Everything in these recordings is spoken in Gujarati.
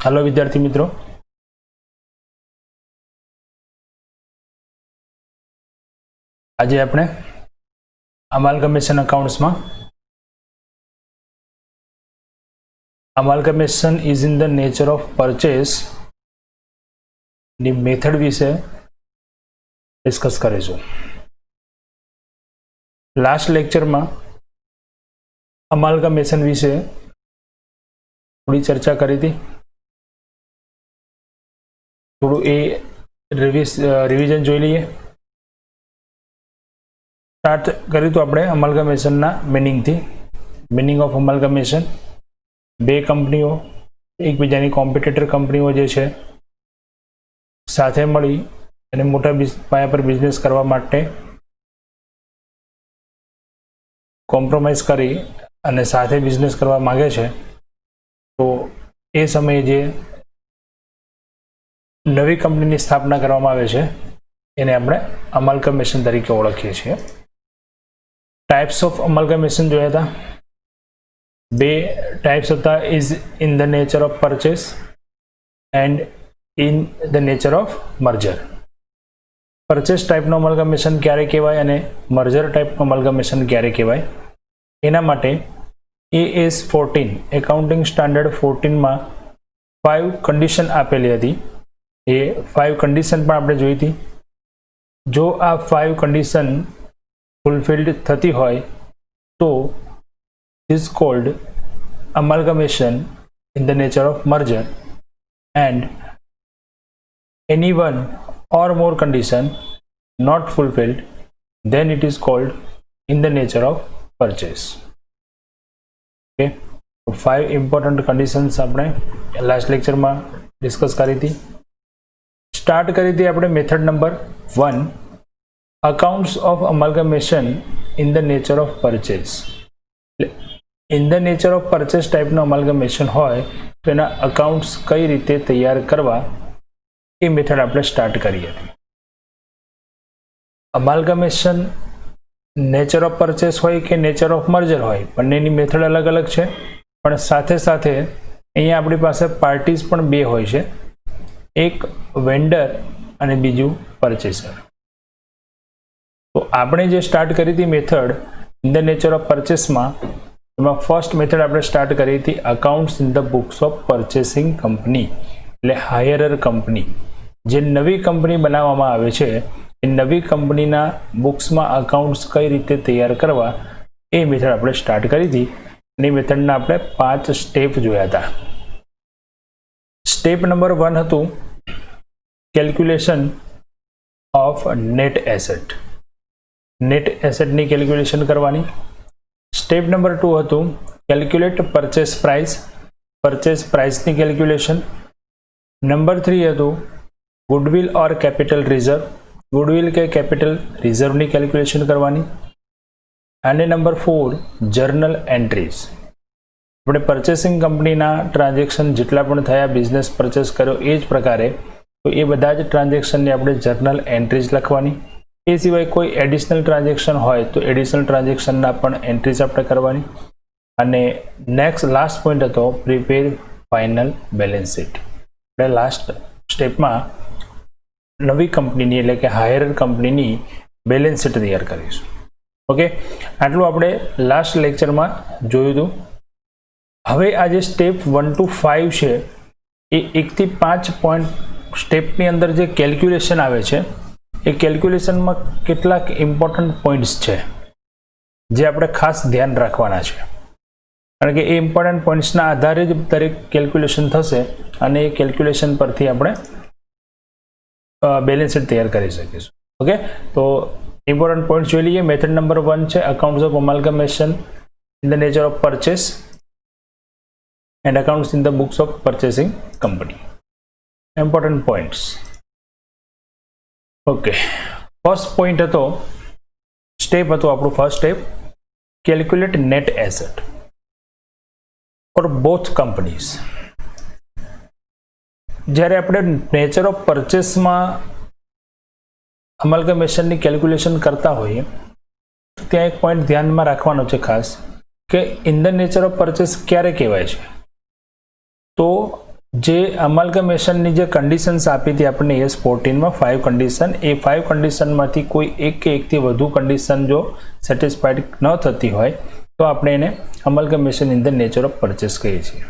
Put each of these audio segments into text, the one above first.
हेलो विद्यार्थी मित्रों, आज આપણે અમાલ્ગમેશન અકાઉન્ટ્સમાં amalgamation is in the nature of purchase ની મેથડ વિશે ડિસ્કસ કરીશું. લાસ્ટ લેક્ચરમાં અમાલ્ગમેશન વિશે થોડી ચર્ચા કરી હતી. થોડું એ રિવિઝન જોઈ લઈએ. સ્ટાર્ટ કર્યું તો આપણે અમાલ્ગમેશનના મિનિંગથી. મિનિંગ ઓફ અમાલ્ગમેશન: બે કંપનીઓ, એકબીજાની કોમ્પિટિટર કંપનીઓ જે છે સાથે મળી અને મોટા પાયા પર બિઝનેસ કરવા માટે કોમ્પ્રોમાઇઝ કરી અને સાથે બિઝનેસ કરવા માગે છે, તો એ સમયે જે નવી કંપનીની સ્થાપના કરવામાં આવે છે એને આપણે અમાલ્ગમેશન તરીકે ઓળખીએ છીએ. ટાઈપ્સ ઓફ અમાલ્ગમેશન જોયા હતા. બે ટાઈપ્સ હતા: is in the nature of purchase and in the nature of merger. Purchase ટાઈપનો અમાલ્ગમેશન ક્યારે કહેવાય અને મર્જર ટાઈપનો અમાલ્ગમેશન ક્યારે કહેવાય, એના માટે AS 14 એકાઉન્ટિંગ સ્ટાન્ડર્ડ 14માં 5 કન્ડિશન આપેલી હતી. એ 5 કન્ડિશન પણ આપણે જોઈ હતી. જો આ 5 કન્ડિશન ફૂલફિલ્ડ થતી હોય તો is called amalgamation in the nature of merger, and any one or more condition not fulfilled, then it is called in the nature of purchase. Okay, so 5 important conditions આપણે લાસ્ટ લેક્ચરમાં ડિસ્કસ કરી હતી. સ્ટાર્ટ કરી હતી આપણે method number 1, accounts of amalgamation in the nature of purchase. In the nature of purchase ટાઈપનો અમાલ્ગમેશન હોય તો એના અકાઉન્ટ્સ કઈ રીતે તૈયાર કરવા એ મેથડ આપણે સ્ટાર્ટ કરી હતી. અમાલ્ગમેશન નેચર ઓફ પરચેસ હોય કે નેચર ઓફ મર્જર હોય, બંનેની મેથડ અલગ અલગ છે, પણ સાથે સાથે અહીંયા આપણી પાસે પાર્ટીઝ પણ બે હોય છે, એક વેન્ડર અને બીજું પરચેસર. તો આપણે જે સ્ટાર્ટ કરી હતી method in the nature of પરચેસમાં, એમાં ફર્સ્ટ મેથડ આપણે સ્ટાર્ટ કરી હતી accounts in the books of purchasing company, એટલે હાયરર કંપની. જે નવી કંપની બનાવવામાં આવે છે એ નવી કંપનીના બુક્સમાં અકાઉન્ટ્સ કઈ રીતે તૈયાર કરવા એ મેથડ આપણે સ્ટાર્ટ કરી હતી. અને એ મેથડના આપણે 5 સ્ટેપ જોયા હતા. સ્ટેપ નંબર 1 હતું calculation of net asset. Net એસેટની કેલ્ક્યુલેશન કરવાની. સ્ટેપ નંબર 2 હતું કેલ્ક્યુલેટ પરચેસ પ્રાઇસ. પરચેસ પ્રાઇસની કેલ્ક્યુલેશન. નંબર 3 હતું goodwill or capital reserve. Goodwill કે કેપિટલ રિઝર્વની કેલ્ક્યુલેશન કરવાની. અને નંબર 4 જર્નલ એન્ટ્રીઝ. આપણે પરચેસિંગ કંપનીના ટ્રાન્ઝેક્શન જેટલા પણ થયા, બિઝનેસ પરચેસ કર્યો એ જ પ્રકારે, તો એ બધા જ ટ્રાન્ઝેક્શનની આપણે જર્નલ એન્ટ્રીઝ લખવાની. એ સિવાય કોઈ એડિશનલ ટ્રાન્ઝેક્શન હોય તો એડિશનલ ટ્રાન્ઝેક્શનના પણ એન્ટ્રીઝ આપણે કરવાની. અને નેક્સ્ટ લાસ્ટ પોઈન્ટ હતો પ્રિપેર ફાઇનલ બેલેન્સ શીટ. આપણે લાસ્ટ સ્ટેપમાં નવી કંપનીની એટલે કે હાયર કંપનીની બેલેન્સ શીટ તૈયાર કરીશું. ઓકે, આટલું આપણે લાસ્ટ લેક્ચરમાં જોયું હતું. હવે આ જે સ્ટેપ 1 to 5 છે એ 1 થી 5 પોઈન્ટ સ્ટેપની અંદર જે કેલ્ક્યુલેશન આવે છે એ કેલ્ક્યુલેશનમાં કેટલાક ઇમ્પોર્ટન્ટ પોઈન્ટ્સ છે જે આપણે ખાસ ધ્યાન રાખવાના છે, કારણ કે એ ઇમ્પોર્ટન્ટ પોઈન્ટ્સના આધારે જ દરેક કેલ્ક્યુલેશન થશે અને એ કેલ્ક્યુલેશન પરથી આપણે બેલેન્સ શીટ તૈયાર કરી શકીશું. ઓકે, તો ઇમ્પોર્ટન્ટ પોઈન્ટ જોઈ લઈએ. મેથડ નંબર 1 છે accounts of amalgamation in the nature of purchase and accounts in the books of purchasing company. Important points. Okay, first point હતો, સ્ટેપ હતો આપણું first step, calculate net asset for both companies. જ્યારે આપણે નેચર ઓફ પરચેસમાં અમાલ્ગમેશનની કેલ્ક્યુલેશન કરતા હોઈએ તો ત્યાં એક પોઈન્ટ ધ્યાનમાં રાખવાનો છે ખાસ, કે in the nature of purchase ક્યારે કહેવાય છે. તો જે અમલગમેશનની જે કન્ડિશન્સ આપી હતી આપણને એસ 14માં 5 કન્ડિશન, એ 5 કન્ડિશનમાંથી કોઈ એક કે એકથી વધુ કન્ડિશન જો સેટિસ્ફાઈડ ન થતી હોય તો આપણે એને amalgamation in the nature of purchase કહીએ છીએ.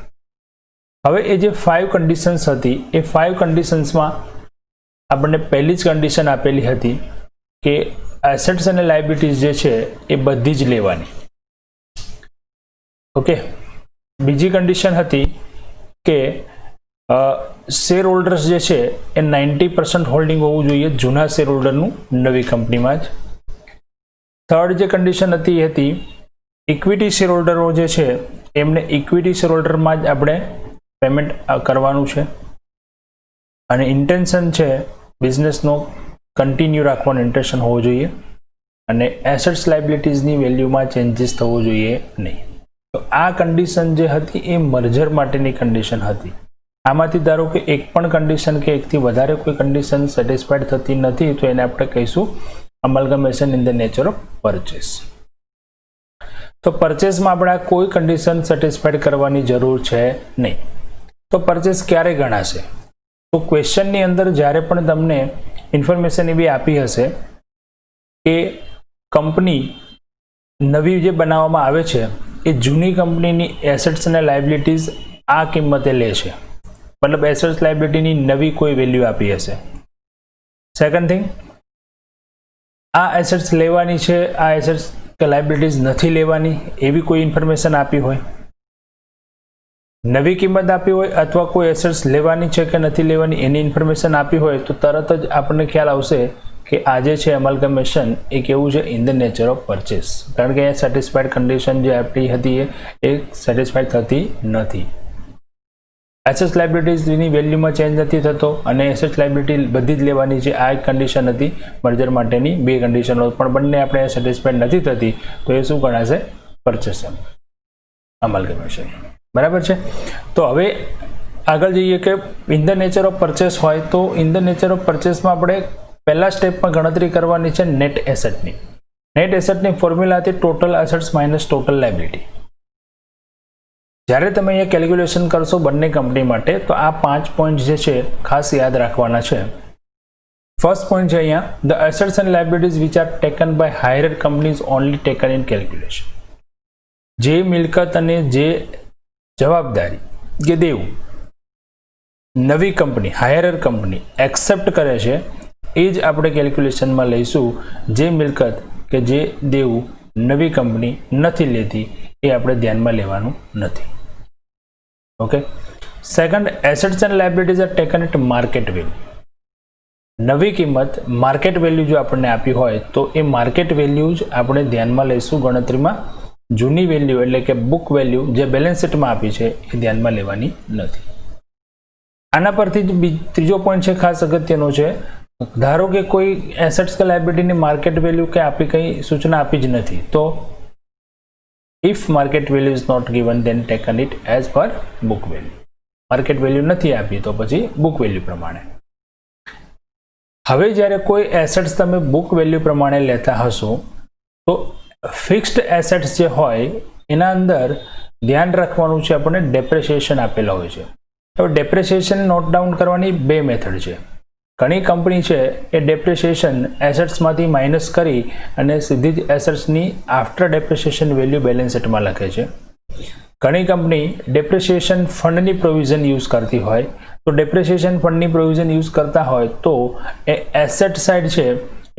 હવે એ જે 5 કન્ડિશન્સ હતી એ 5 કન્ડિશન્સમાં આપણને પહેલી જ કન્ડિશન આપેલી હતી કે એસેટ્સ અને લાયબિલિટીઝ જે છે એ બધી જ લેવાની. ઓકે, બીજી કન્ડિશન હતી કે શેર હોલ્ડર્સ જે છે એ 90% હોલ્ડિંગ હોવું જોઈએ જૂના શેર હોલ્ડરનું નવી કંપનીમાં જ. થર્ડ જે કન્ડિશન હતી એ હતી ઇક્વિટી શેર હોલ્ડરો જે છે એમને ઇક્વિટી શેર હોલ્ડરમાં જ આપણે પેમેન્ટ કરવાનું છે, અને ઇન્ટેન્શન છે બિઝનેસનો કન્ટિન્યુ રાખવાનું ઇન્ટેન્શન હોવું જોઈએ, અને એસેટ્સ લાયબિલિટીઝની વેલ્યુમાં ચેન્જીસ થવો જોઈએ નહીં. તો આ કન્ડિશન જે હતી એ મર્જર માટેની કન્ડિશન હતી. આમાંથી ધારો કે એક પણ કન્ડિશન કે એકથી વધારે કોઈ કન્ડિશન સેટિસ્ફાઈડ થતી નથી તો એને આપણે કહીશું amalgamation in the nature of purchase. તો પરચેસમાં આપણે કોઈ કન્ડિશન સેટિસ્ફાઈડ કરવાની જરૂર છે નહીં. તો પરચેસ ક્યારે ગણાશે? તો ક્વેશ્ચનની અંદર જ્યારે પણ તમને ઇન્ફોર્મેશન એવી આપી હશે કે કંપની નવી જે બનાવવામાં આવે છે એ જૂની કંપનીની એસેટ્સ અને લાયબિલિટીઝ આ કિંમતે લે છે, મતલબ એસેટ્સ લાયબિલિટીની નવી કોઈ વેલ્યુ આપી હશે. સેકન્ડ થિંગ, આ એસેટ્સ લેવાની છે, આ એસેટ્સ કે લાયબિલિટીઝ નથી લેવાની એવી કોઈ ઇન્ફોર્મેશન આપી હોય, નવી કિંમત આપી હોય, અથવા કોઈ એસેટ્સ લેવાની છે કે નથી લેવાની એની ઇન્ફોર્મેશન આપી હોય તો તરત જ આપણને ખ્યાલ આવશે કે આજે છે અમલગમેશન એ કેવું છે in the nature of purchase, કારણ કે સેટિસ્ફાઈડ કન્ડિશન જે આપી હતી એ સેટિસ્ફાઈડ થતી નથી. એસેટ્સ લાયબિલિટીઝની વેલ્યુમાં ચેન્જ નથી થતો અને એસેટ્સ લાયબિલિટી બધી જ લેવાની છે, આ એક કન્ડિશન હતી મર્જર માટેની. બે કન્ડિશનો પણ બંને આપણે સેટિસ્ફાઈડ નથી થતી તો એ શું ગણાશે? પરચેસ અમલગમેશન. બરાબર છે. તો હવે આગળ જઈએ કે in the nature of purchase હોય તો ઇન ધ નેચર ઓફ પરચેસમાં આપણે પહેલા સ્ટેપમાં ગણતરી કરવાની છે નેટ એસેટની. નેટ એસેટની ફોર્મ્યુલા હતી total assets minus total liability. જ્યારે તમે અહીંયા કેલ્ક્યુલેશન કરશો બંને કંપની માટે તો આ 5 પોઈન્ટ જે છે ખાસ યાદ રાખવાના છે. ફર્સ્ટ પોઈન્ટ છે અહીંયા the assets and liabilities which are taken by higher companies only taken in calculation. જે મિલકત અને જે જવાબદારી કે દેવું નવી કંપની હાયર કંપની એક્સેપ્ટ કરે છે એ જ આપણે કેલ્ક્યુલેશનમાં લઈશું. જે મિલકત કે જે દેવું નવી કંપની નથી લેતી એ આપણે ધ્યાનમાં લેવાનું નથી. Okay. Second, assets and liabilities are taken at market value. નવી કિંમત માર્કેટ વેલ્યુ જો આપણને આપી હોય તો એ માર્કેટ વેલ્યુ જ આપણે ધ્યાનમાં લઈશું ગણતરીમાં. જૂની વેલ્યુ એટલે કે બુક વેલ્યુ જે બેલેન્સ શીટમાં આપી છે એ ધ્યાનમાં લેવાની નથી. આના પરથી જ ત્રીજો પોઈન્ટ છે ખાસ અગત્યનો છે. ધારો કે કોઈ એસેટ્સ કે લાયબિલિટીની માર્કેટ વેલ્યુ કે આપી કંઈ સૂચના આપી જ નથી તો if market value is not given then taken it as per book value. Market value નથી આપી તો પછી બુક વેલ્યુ પ્રમાણે. હવે જ્યારે કોઈ એસેટ્સ તમે બુક વેલ્યુ પ્રમાણે લેતા હશો તો ફિક્સ્ડ એસેટ્સ જે હોય એના અંદર ધ્યાન રાખવાનું છે આપણને ડેપ્રેશિએશન આપેલા હોય છે. તો ડેપ્રેશિએશન નોટ ડાઉન કરવાની બે મેથડ છે. ઘણી કંપની છે એ ડેપ્રેશિએશન એસેટ્સમાંથી માઇનસ કરી અને સીધી જ એસેટ્સની આફ્ટર ડેપ્રેશિએશન વેલ્યુ બેલેન્સ શીટમાં લખે છે. ઘણી કંપની ડેપ્રેશિએશન ફંડની પ્રોવિઝન યુઝ કરતી હોય તો ડેપ્રેશિએશન ફંડની પ્રોવિઝન યુઝ કરતા હોય તો એ એસેટ સાઇડ છે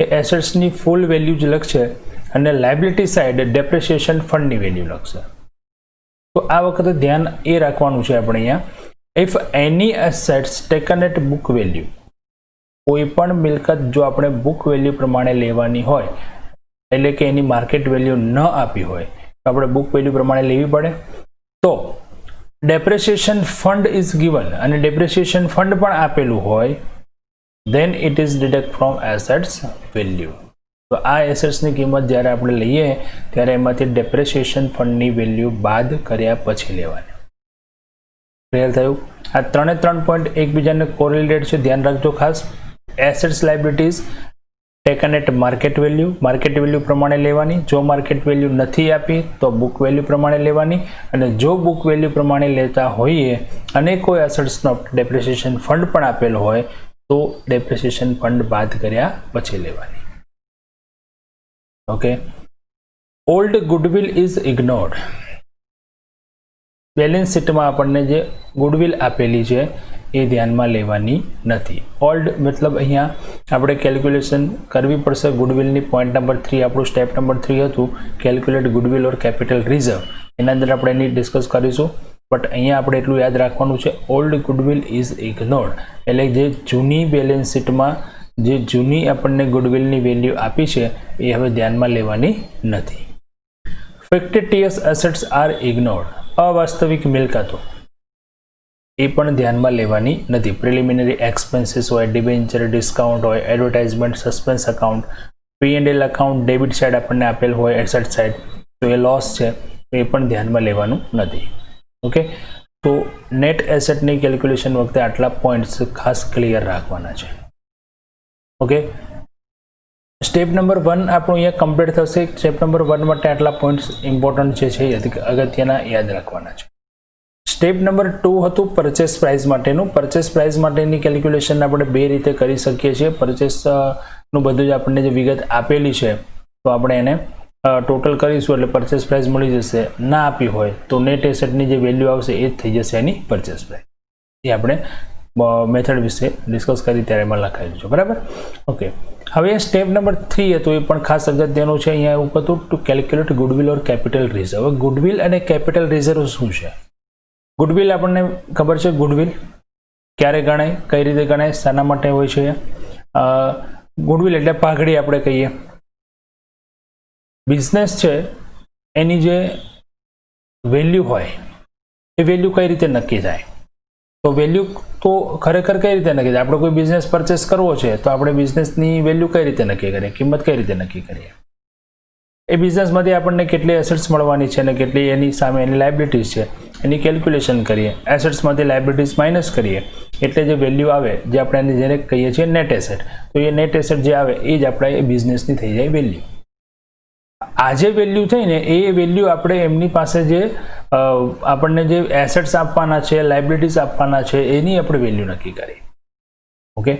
એ એસેટ્સની ફૂલ વેલ્યુ જ લખશે અને લાયબિલિટી સાઇડ ડેપ્રેશિએશન ફંડની વેલ્યુ લખશે. તો આ વખતે ધ્યાન એ રાખવાનું છે આપણે અહીંયા, if any assets taken at book value, કોઈ પણ મિલકત જો આપણે બુક વેલ્યુ પ્રમાણે લેવાની હોય એટલે કે એની માર્કેટ વેલ્યુ ન આપી હોય તો આપણે બુક વેલ્યુ પ્રમાણે લેવી પડે. તો ડેપ્રેશિએશન ફંડ ઇઝ ગિવન અને ડેપ્રેશિએશન ફંડ પણ આપેલું હોય then it is deduct from assets value. તો આ એસેટ્સની કિંમત જ્યારે આપણે લઈએ ત્યારે એમાંથી ડેપ્રેશિએશન ફંડની વેલ્યુ બાદ કર્યા પછી લેવાની. ક્લિયર થયું? આ ત્રણે ત્રણ પોઈન્ટ એકબીજાને કોરિલેટેડ છે, ધ્યાન રાખજો ખાસ. Assets liabilities taken at market value પ્રમાણે લેવાની, જો માર્કેટ વેલ્યુ નથી આપી તો બુક વેલ્યુ પ્રમાણે લેવાની, અને જો બુક વેલ્યુ પ્રમાણે લેતા હોઈએ અને કોઈ એસેટ્સનો ડેપ્રિસિએશન ફંડ પણ આપેલો હોય તો ડેપ્રિસિએશન ફંડ બાદ કર્યા પછી લેવાની. Okay. Old goodwill is ignored. Balance શીટમાં આપણને જે ગુડવિલ આપેલી છે એ ધ્યાનમાં લેવાની નથી. ઓલ્ડ મતલબ અહીંયા આપણે કેલ્ક્યુલેશન કરવી પડશે ગુડવિલની. પોઈન્ટ નંબર 3 આપણું સ્ટેપ નંબર 3 હતું calculate goodwill or capital reserve. એના અંદર આપણે એની ડિસ્કસ કરીશું, બટ અહીંયા આપણે એટલું યાદ રાખવાનું છે ઓલ્ડ ગુડવિલ ઇઝ ઇગ્નોર્ડ, એટલે જે જૂની બેલેન્સ શીટમાં જે જૂની આપણને ગુડવિલની વેલ્યુ આપી છે એ હવે ધ્યાનમાં લેવાની નથી. ફિક્ટિટિયસ એસેટ્સ આર ઇગ્નોર્ડ. અવાસ્તવિક મિલકતો એ પણ ધ્યાનમાં લેવાની નથી. પ્રિલિમિનરી એક્સપેન્સીસ હોય, ડિબેન્ચર ડિસ્કાઉન્ટ હોય, advertisement, suspense account, P&L account debit side આપણને આપેલ હોય, એસેટ સાઇડ તો એ લોસ છે તો એ પણ ધ્યાનમાં લેવાનું નથી. ઓકે. તો નેટ એસેટની કેલ્ક્યુલેશન વખતે આટલા પોઈન્ટ્સ ખાસ ક્લિયર રાખવાના છે. ઓકે. સ્ટેપ નંબર 1 આપણું અહીંયા કમ્પ્લીટ થશે. સ્ટેપ નંબર 1 માટે આટલા પોઈન્ટ્સ ઇમ્પોર્ટન્ટ છે અગત્યના યાદ રાખવાના છે. સ્ટેપ નંબર 2 હતું પરચેસ પ્રાઇસ માટેનું. પરચેસ પ્રાઇસ માટેની કેલ્ક્યુલેશન આપણે બે રીતે કરી શકીએ છીએ. પરચેસનું બધું જ આપણને જે વિગત આપેલી છે તો આપણે એને ટોટલ કરીશું એટલે પરચેસ પ્રાઇસ મળી જશે. ના આપી હોય તો નેટ એસેટની જે વેલ્યુ આવશે એ જ થઈ જશે એની પરચેસ પ્રાઇસ. એ આપણે મેથડ વિશે ડિસ્કસ કરી ત્યારે એમાં લખાયેલું છે. બરાબર. ઓકે. હવે સ્ટેપ નંબર 3 હતું એ પણ ખાસ અગત્યનું છે. અહીંયા એવું હતું two calculate goodwill or capital reserve. Goodwill અને કેપિટલ રિઝર્વ શું છે? ગુડવિલ આપણને ખબર છે. ગુડવિલ ક્યારે ગણાય, કઈ રીતે ગણાય, શાના માટે હોય છે? ગુડવિલ એટલે પાઘડી આપણે કહીએ. બિઝનેસ છે એની જે વેલ્યુ હોય એ વેલ્યુ કઈ રીતે નક્કી થાય? તો વેલ્યુ તો ખરેખર કઈ રીતે નક્કી થાય? આપણે કોઈ બિઝનેસ પરચેસ કરવો છે તો આપણે બિઝનેસની વેલ્યુ કઈ રીતે નક્કી કરીએ? કિંમત કઈ રીતે નક્કી કરીએ? એ બિઝનેસમાંથી આપણને કેટલી એસેટ્સ મળવાની છે અને કેટલી એની સામે એની લાયબિલિટીઝ છે એની કેલ્ક્યુલેશન કરીએ. એસેટ્સમાંથી લાયબિલિટીઝ માઇનસ કરીએ એટલે જે વેલ્યુ આવે જે આપણે જેને કહીએ છીએ નેટ એસેટ, તો એ નેટ એસેટ જે આવે એ જ આપણા એ બિઝનેસની થઈ જાય વેલ્યુ. આ જે વેલ્યુ થઈને એ વેલ્યુ આપણે એમની પાસે જે આપણને જે એસેટ્સ આપવાના છે, લાયબિલિટીઝ આપવાના છે એની આપણે વેલ્યુ નક્કી કરીએ. ઓકે.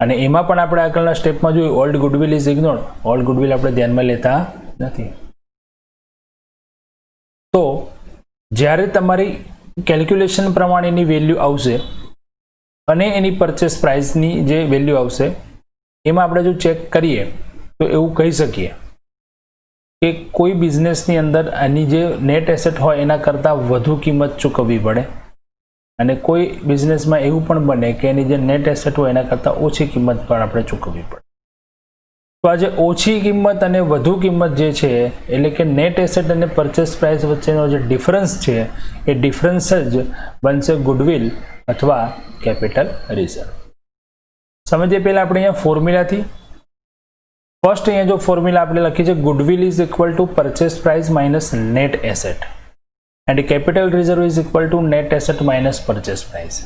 અને એમાં પણ આપણે આગળના સ્ટેપમાં જોયું old goodwill is ignored. Old goodwill આપણે ધ્યાનમાં લેતા નથી. તો જ્યારે તમારી કેલ્ક્યુલેશન પ્રમાણેની વેલ્યુ આવશે અને એની પરચેસ પ્રાઇસની જે વેલ્યુ આવશે એમાં આપણે જો ચેક કરીએ તો એવું કહી શકીએ કે કોઈ બિઝનેસની અંદર આની જે નેટ એસેટ હોય એના કરતાં વધુ કિંમત ચૂકવવી પડે અને કોઈ બિઝનેસમાં એવું પણ બને કે એની જે નેટ એસેટ હોય એના કરતાં ઓછી કિંમત પણ આપણે ચૂકવવી પડે. તો આ જે ઓછી કિંમત અને વધુ કિંમત જે છે એટલે કે નેટ એસેટ અને પરચેસ પ્રાઇસ વચ્ચેનો જે ડિફરન્સ છે એ ડિફરન્સ જ બનશે ગુડવિલ અથવા કેપિટલ રિઝર્વ. સમજીએ પહેલાં આપણે અહીંયા ફોર્મ્યુલાથી. ફર્સ્ટ અહીંયા જો ફોર્મ્યુલા આપણે લખી છે goodwill is equal to purchase price minus net asset and capital reserve is equal to net asset minus purchase price.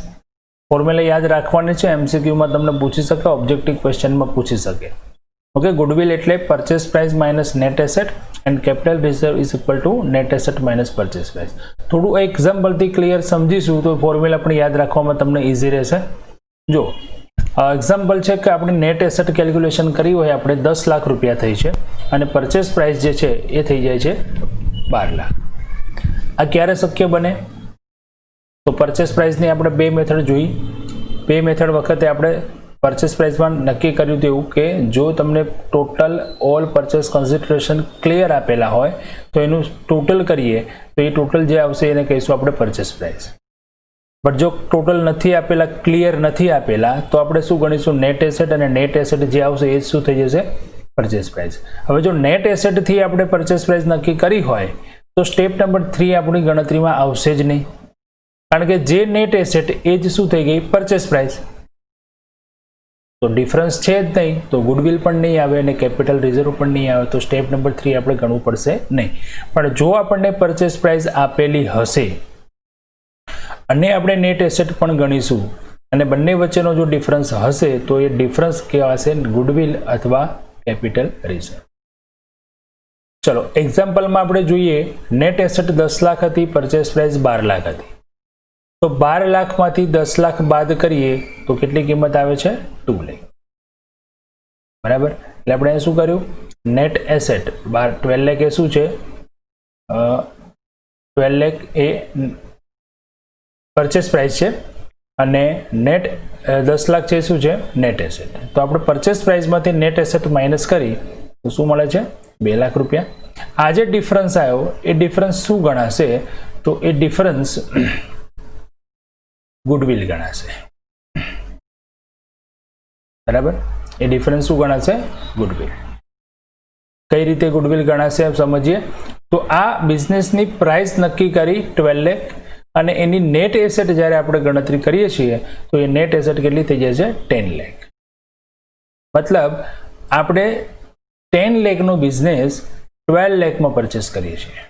Formula યાદ રાખવાની છે. MCQમાં તમને પૂછી શકે, ઓબ્જેક્ટિવ ક્વેશ્ચનમાં પૂછી શકે. ઓકે. ગુડવિલ એટલે purchase price minus net asset and capital reserve is equal to net asset minus purchase price. થોડું એક્ઝામ્પલથી ક્લિયર સમજીશું તો ફોર્મ્યુલા પણ યાદ રાખવામાં તમને ઇઝી રહેશે. જો એક્ઝામ્પલ છે કે આપણે નેટ એસેટ કેલ્ક્યુલેશન કરી હોય આપણે 10 લાખ રૂપિયા થઈ છે અને પરચેસ પ્રાઇસ જે છે એ થઈ જાય છે 12 લાખ. આ ક્યારે શક્ય બને? તો પરચેસ પ્રાઇસની આપણે બે મેથડ જોઈ. બે મેથડ વખતે આપણે પરચેસ પ્રાઇસમાં નક્કી કર્યું હતું એવું કે જો તમને total all purchase consideration clear આપેલા હોય તો એનું ટોટલ કરીએ તો એ ટોટલ જે આવશે એને કહીશું આપણે પરચેસ પ્રાઇસ. બટ જો ટોટલ નથી આપેલા, ક્લિયર નથી આપેલા તો આપણે શું ગણીશું? નેટ એસેટ, અને નેટ એસેટ જે આવશે એ શું થઈ જશે? Purchase price. હવે જો નેટ એસેટથી આપણે પરચેસ પ્રાઇસ નક્કી કરી હોય તો સ્ટેપ નંબર 3 આપણી ગણતરીમાં આવશે જ નહીં, કારણ કે જે નેટ એસેટ એ જ શું થઈ ગઈ? Purchase price. તો ડિફરન્સ છે જ નહીં તો ગુડવિલ પણ નહીં આવે અને કેપિટલ રિઝર્વ પણ નહીં આવે, તો સ્ટેપ નંબર 3 આપણે ગણવું પડશે નહીં. પણ જો આપણને પરચેસ પ્રાઇસ આપેલી હશે અને આપણે નેટ એસેટ પણ ગણીશું અને બંને વચ્ચેનો જો ડિફરન્સ હશે તો એ ડિફરન્સ કહેવાશે ગુડવિલ અથવા કેપિટલ રિઝર્વ. ચલો એક્ઝામ્પલમાં આપણે જોઈએ, નેટ એસેટ 10 લાખ હતી, પરચેસ પ્રાઇસ 12 લાખ હતી. તો 12 લાખમાંથી 10 લાખ બાદ કરીએ તો કેટલી કિંમત આવે છે? 2 લાખ. બરાબર. એટલે આપણે શું કર્યું? નેટ એસેટ 12 લાખ એ શું છે? 12 લાખ એ પરચેસ પ્રાઇસ છે અને નેટ 10 લાખ છે શું છે? Net asset. તો આપણે પરચેસ પ્રાઇસમાંથી નેટ એસેટ માઇનસ કરી તો શું મળે છે? 2 લાખ રૂપિયા. આ જે ડિફરન્સ આવ્યો એ ડિફરન્સ શું ગણાશે? તો એ ડિફરન્સ ગુડવિલ ગણાશે. બરાબર. એ ડિફરન્સ શું ગણાશે? ગુડવિલ. કઈ રીતે ગુડવિલ ગણાશે આપ સમજીએ. તો આ બિઝનેસની પ્રાઇસ નક્કી કરી 12 લાખ અને એની નેટ એસેટ જ્યારે આપણે ગણતરી કરીએ છીએ તો એ નેટ એસેટ કેટલી થઈ જાય છે? 10 લાખ. મતલબ આપણે 10 લાખનો બિઝનેસ 12 લાખમાં પરચેસ કરીએ છીએ.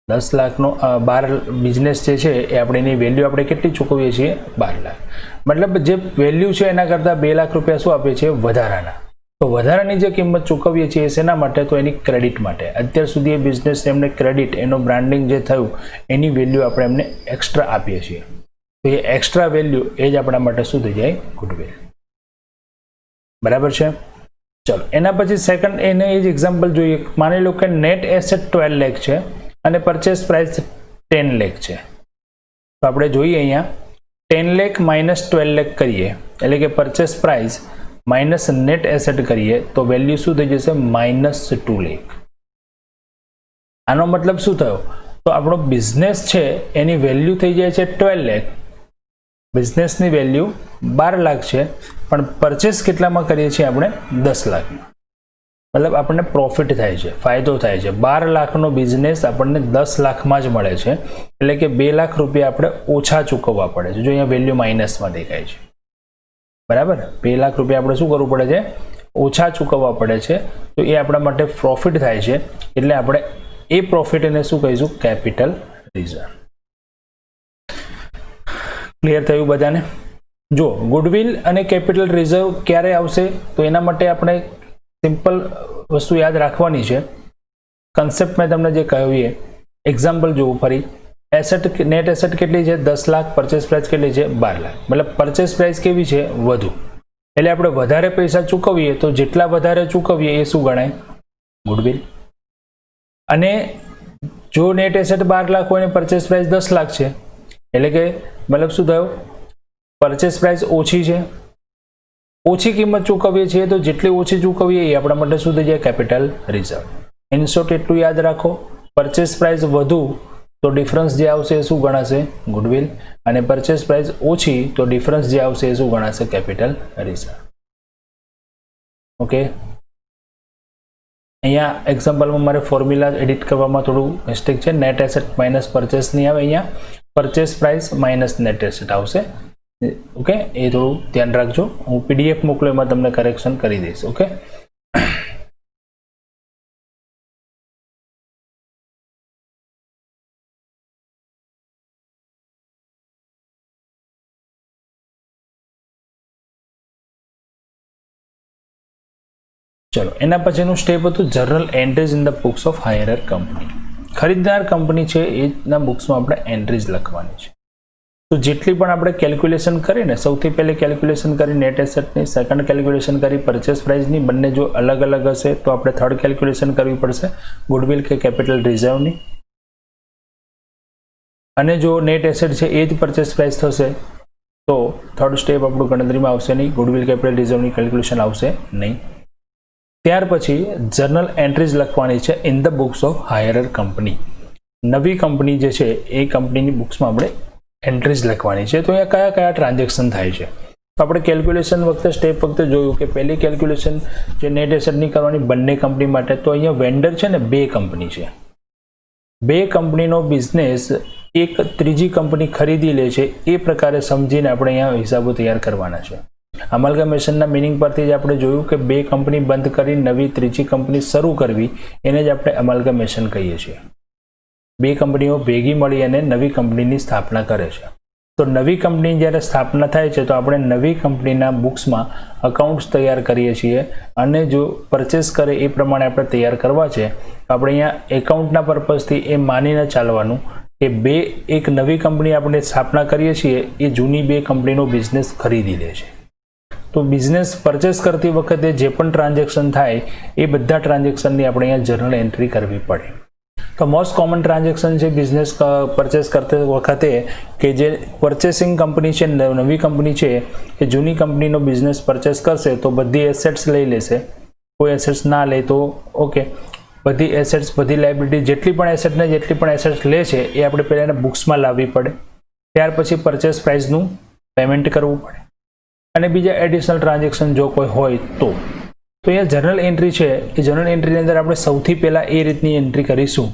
10 લાખનો 12 બિઝનેસ જે છે એ આપણે એની વેલ્યુ આપણે કેટલી ચૂકવીએ છીએ? 12 લાખ. મતલબ જે વેલ્યુ છે એના કરતાં 2 લાખ રૂપિયા શું આપીએ છીએ? વધારાના. તો વધારાની જે કિંમત ચૂકવીએ છીએ શેના માટે? તો એની ક્રેડિટ માટે. અત્યાર સુધી એ બિઝનેસ એમને ક્રેડિટ, એનો બ્રાન્ડિંગ જે થયું એની વેલ્યુ આપણે એમને એક્સ્ટ્રા આપીએ છીએ. તો એ એક્સ્ટ્રા વેલ્યુ એ જ આપણા માટે શું થઈ જાય? ગુડવિલ. બરાબર છે. ચલો એના પછી સેકન્ડ એને એ જ એક્ઝામ્પલ જોઈએ. માની લો કે નેટ એસેટ 12 લાખ છે અને પરચેસ પ્રાઇસ 10 લાખ છે. તો આપણે જોઈએ અહીંયા 10 લાખ માઇનસ 12 લાખ કરીએ એટલે કે purchase price minus net asset કરીએ તો વેલ્યુ શું થઈ જશે? -2 લાખ. આનો મતલબ શું થયો? તો આપણો બિઝનેસ છે એની વેલ્યુ થઈ જાય છે 12 લાખ. બિઝનેસની વેલ્યુ 12 લાખ છે પણ પરચેસ કેટલામાં કરીએ છીએ આપણે? 10 લાખમાં. મતલબ આપણને પ્રોફિટ થાય છે, ફાયદો થાય છે. 12 લાખનો બિઝનેસ આપણને 10 લાખમાં જ મળે છે. એટલે કે 2 લાખ રૂપિયા આપણે ઓછા ચૂકવવા પડે છે. જો અહીંયા વેલ્યુ માઇનસમાં દેખાય છે. બરાબર. 2 લાખ રૂપિયા આપણે શું કરવું પડે છે? ઓછા ચૂકવવા પડે છે. તો એ આપણા માટે પ્રોફિટ થાય છે. એટલે આપણે એ પ્રોફિટ એને શું કહીશું? Capital reserve. ક્લિયર થયું બધાને? જો ગુડવિલ અને કેપિટલ રિઝર્વ ક્યારે આવશે? તો એના માટે આપણે સિમ્પલ વસ્તુ યાદ રાખવાની છે. કન્સેપ્ટ મેં તમને જે કહ્યું એ એક્ઝામ્પલ જોવું ફરી. એસેટ નેટ એસેટ કેટલી છે? 10 લાખ. પરચેસ પ્રાઇસ કેટલી છે? 12 લાખ. મતલબ પરચેસ પ્રાઇસ કેવી છે? વધુ. એટલે આપણે વધારે પૈસા ચૂકવીએ તો જેટલા વધારે ચૂકવીએ એ શું ગણાય? ગુડવિલ. અને જો નેટ એસેટ 12 લાખ હોય અને પરચેસ પ્રાઇસ 10 લાખ છે એટલે કે મતલબ શું થયું? પરચેસ પ્રાઇસ ઓછી છે, ઓછી કિંમત ચૂકવીએ છીએ તો જેટલી ઓછી ચૂકવીએ એ આપણા માટે શું થઈ જાય? Capital reserve. ઇન શોર્ટ એટલું યાદ રાખો, પરચેસ પ્રાઇસ વધુ તો ડિફરન્સ જે આવશે એ શું ગણાશે? ગુડવિલ. અને પરચેસ પ્રાઇસ ઓછી તો ડિફરન્સ જે આવશે એ શું ગણાશે? Capital reserve. ઓકે. અહીંયા એક્ઝામ્પલમાં મારે ફોર્મ્યુલા એડિટ કરવામાં થોડું મિસ્ટેક છે. નેટ એસેટ માઇનસ પરચેસ નહીં આવે, અહીંયા purchase price minus net asset આવશે. ઓકે, એ થોડું ધ્યાન રાખજો. હું PDF મોકલું એમાં તમને કરેક્શન કરી દઈશ. ઓકે. ચલો એના પછીનું સ્ટેપ હતું journal entries in the books of hirer company. ખરીદનાર કંપની છે એના બુક્સમાં આપણે એન્ટ્રીઝ લખવાની છે. તો જેટલી પણ આપણે કેલ્ક્યુલેશન કરીને સૌથી પહેલે કેલ્ક્યુલેશન કરી નેટ એસેટની, સેકન્ડ કેલ્ક્યુલેશન કરી પરચેસ પ્રાઇસની, બંને જો અલગ અલગ હશે તો આપણે થર્ડ કેલ્ક્યુલેશન કરવી પડશે ગુડવિલ કે કેપિટલ રિઝર્વની. અને જો નેટ એસેટ છે એ જ પરચેસ પ્રાઇસ થશે તો થર્ડ સ્ટેપ આપણું ગણતરીમાં આવશે નહીં, ગુડવિલ કેપિટલ રિઝર્વની કેલ્ક્યુલેશન આવશે નહીં. ત્યાર પછી જર્નલ એન્ટ્રીઝ લખવાની છે in the books of hirer company. નવી કંપની જે છે એ કંપનીની બુક્સમાં આપણે એન્ટ્રીઝ લખવાની છે. તો અહીંયા કયા કયા ટ્રાન્ઝેક્શન થાય છે તો આપણે કેલ્ક્યુલેશન વખતે સ્ટેપ વખતે જોયું કે પહેલી કેલ્ક્યુલેશન જે નેટ એસેટની કરવાની બંને કંપની માટે. તો અહીંયા વેન્ડર છે ને 2 કંપની છે, 2 કંપનીનો બિઝનેસ એક ત્રીજી કંપની ખરીદી લે છે એ પ્રકારે સમજીને આપણે અહીંયા હિસાબો તૈયાર કરવાના છે. અમલગમેશનના મિનિંગ પરથી જ આપણે જોયું કે 2 કંપની બંધ કરી નવી ત્રીજી કંપની શરૂ કરવી એને જ આપણે અમલગમેશન કહીએ છીએ. 2 કંપનીઓ ભેગી મળી અને નવી કંપનીની સ્થાપના કરે છે. તો નવી કંપની જ્યારે સ્થાપના થાય છે તો આપણે નવી કંપનીના બુક્સમાં અકાઉન્ટ્સ તૈયાર કરીએ છીએ અને જો પરચેસ કરે એ પ્રમાણે આપણે તૈયાર કરવા છે તો આપણે અહીંયા એકાઉન્ટના પર્પઝથી એ માનીને ચાલવાનું કે એક નવી કંપની આપણે સ્થાપના કરીએ છીએ એ જૂની બે કંપનીનો બિઝનેસ ખરીદી લે છે. તો બિઝનેસ પરચેસ કરતી વખતે જે પણ ટ્રાન્ઝેક્શન થાય એ બધા ટ્રાન્ઝેક્શનની આપણે અહીંયા જર્નલ એન્ટ્રી કરવી પડે. તો મોસ્ટ કોમન ટ્રાન્ઝેક્શન છે બિઝનેસ પરચેસ કરતી વખતે કે જે પરચેસિંગ કંપની છે, નવી કંપની છે, એ જૂની કંપનીનો બિઝનેસ પરચેસ કરશે તો બધી એસેટ્સ લઈ લેશે. કોઈ એસેટ્સ ના લે તો ઓકે, બધી એસેટ્સ, બધી લાયબિલિટી, જેટલી પણ એસેટ્સ લે છે એ આપણે પહેલાં એને બુક્સમાં લાવવી પડે. ત્યાર પછી પરચેસ પ્રાઇસનું પેમેન્ટ કરવું પડે અને બીજા એડિશનલ ટ્રાન્ઝેક્શન જો કોઈ હોય તો અહીંયા જર્નલ એન્ટ્રી છે એ જર્નલ એન્ટ્રીની અંદર આપણે સૌથી પહેલાં એ રીતની એન્ટ્રી કરીશું.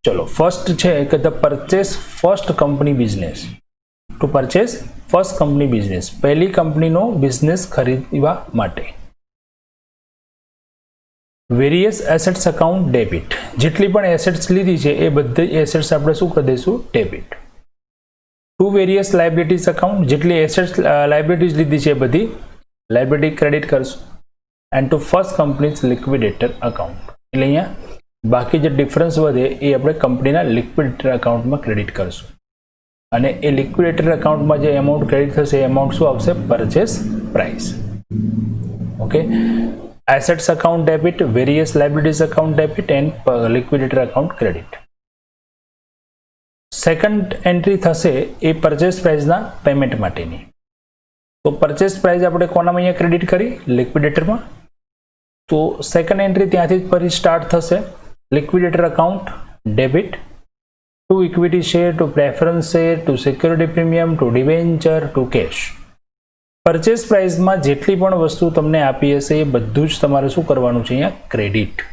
ચલો, ફર્સ્ટ છે કે the purchase first company business. To purchase first company business, પહેલી કંપનીનો બિઝનેસ ખરીદવા માટે. વેરિયસ એસેટ્સ અકાઉન્ટ ડેબિટ, જેટલી પણ એસેટ્સ લીધી છે એ બધી એસેટ્સ આપણે શું કરી દઈશું? Debit. To various liabilities account, જેટલી એસેટ્સ લાયબિલિટીઝ લીધી છે એ બધી લાયબિલિટી ક્રેડિટ કરશું. And to first companies liquidator account, એટલે અહીંયા બાકી જે ડિફરન્સ વધે એ આપણે કંપનીના લિક્વિડેટર અકાઉન્ટમાં ક્રેડિટ કરશું અને એ લિક્વિડેટર અકાઉન્ટમાં જે એમાઉન્ટ ક્રેડિટ થશે એ એમાઉન્ટ શું આવશે? Purchase price. Okay, assets account debit, various liabilities account debit and liquidator account credit. Second entry થશે એ પરચેસ પ્રાઇસના પેમેન્ટ માટેની. તો પરચેસ પ્રાઇસ આપણે કોનામાં અહીંયા ક્રેડિટ કરી? લિક્વિડેટરમાં. તો સેકન્ડ એન્ટ્રી ત્યાંથી જ ફરી સ્ટાર્ટ થશે. Liquidator account debit to equity share, to preference share, to security premium, to debenture, to cash. Purchase પ્રાઇસમાં જેટલી પણ વસ્તુ તમને આપી હશે એ બધું જ તમારે શું કરવાનું છે? અહીંયા ક્રેડિટ.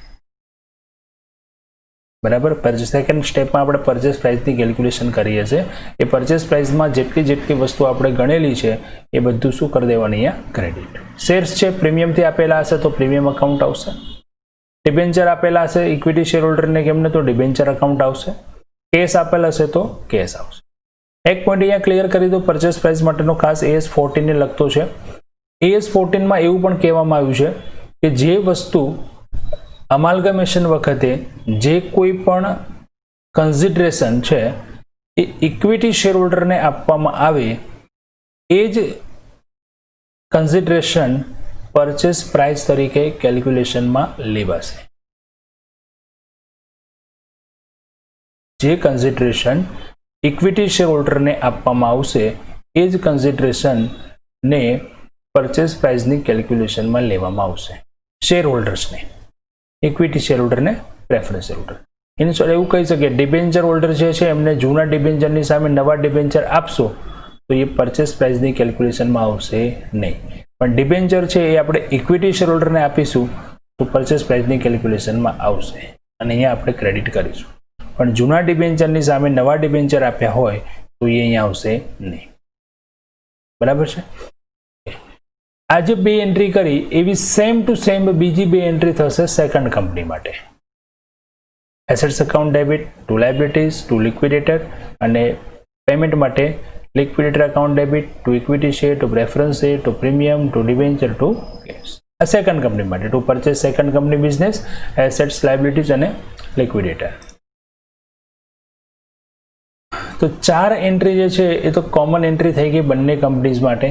બરાબર. સેકન્ડ સ્ટેપમાં આપણે પરચેસ પ્રાઇસની કેલ્ક્યુલેશન કરીએ છીએ. એ પરચેસ પ્રાઇસમાં જેટલી વસ્તુ આપણે ગણેલી છે એ બધું શું કરી દેવાનું? અહીંયા ક્રેડિટ. શેર્સ છે પ્રીમિયમથી આપેલા હશે તો પ્રીમિયમ અકાઉન્ટ આવશે. ડિબેન્ચર આપેલા હશે ઇક્વિટી શેર હોલ્ડરને કેમને તો ડિબેન્ચર અકાઉન્ટ આવશે. કેસ આપેલા હશે તો કેસ આવશે. એક પોઈન્ટ અહીંયા ક્લિયર કરી દો, પરચેસ પ્રાઇસ માટેનો ખાસ AS14 ને લગતો છે. AS14 માં એવું પણ કહેવામાં આવ્યું છે કે જે વસ્તુ અમાલ્ગમેશન વખતે જે કોઈ પણ કન્સિડરેશન છે એ ઇક્વિટી શેર હોલ્ડરને આપવામાં આવે એ જ કન્સિડરેશન પરચેસ પ્રાઇસ તરીકે કેલ્ક્યુલેશનમાં લેવાશે. જે કન્સિડરેશન ઇક્વિટી શેર હોલ્ડરને આપવામાં આવશે એ જ કન્સિડરેશનને પરચેસ પ્રાઇસની કેલ્ક્યુલેશનમાં લેવામાં આવશે. શેર હોલ્ડર્સને, ઇક્વિટી શેર હોલ્ડરને પ્રેફરન્સ શેર હોલ્ડર. એની સાથે એવું કહી શકીએ ડિબેન્ચર હોલ્ડર જે છે એમને જૂના ડિબેન્ચરની સામે નવા ડિબેન્ચર આપશો તો એ પરચેસ પ્રાઇસની કેલ્ક્યુલેશનમાં આવશે નહીં. પણ ડિબેન્ચર છે એ આપણે ઇક્વિટી શેર હોલ્ડરને આપીશું તો પરચેસ પ્રાઇસની કેલ્ક્યુલેશનમાં આવશે અને અહીંયા આપણે ક્રેડિટ કરીશું. પણ જૂના ડિબેન્ચરની સામે નવા ડિબેન્ચર આપ્યા હોય તો એ અહીંયા આવશે નહીં. બરાબર છે. આજે બે એન્ટ્રી કરી એવી સેમ ટુ સેમ બીજી બે એન્ટ્રી થશે સેકન્ડ કંપની માટે. Assets account debit to liabilities to liquidator અને પેમેન્ટ માટે liquidator account debit to equity share, to preference share, to premium, to debenture, to cash. આ સેકન્ડ કંપની માટે to purchase second company business, assets, liabilities અને લિક્વિડેટર. તો ચાર એન્ટ્રી જે છે એ તો કોમન એન્ટ્રી થઈ ગઈ બંને કંપનીઝ માટે.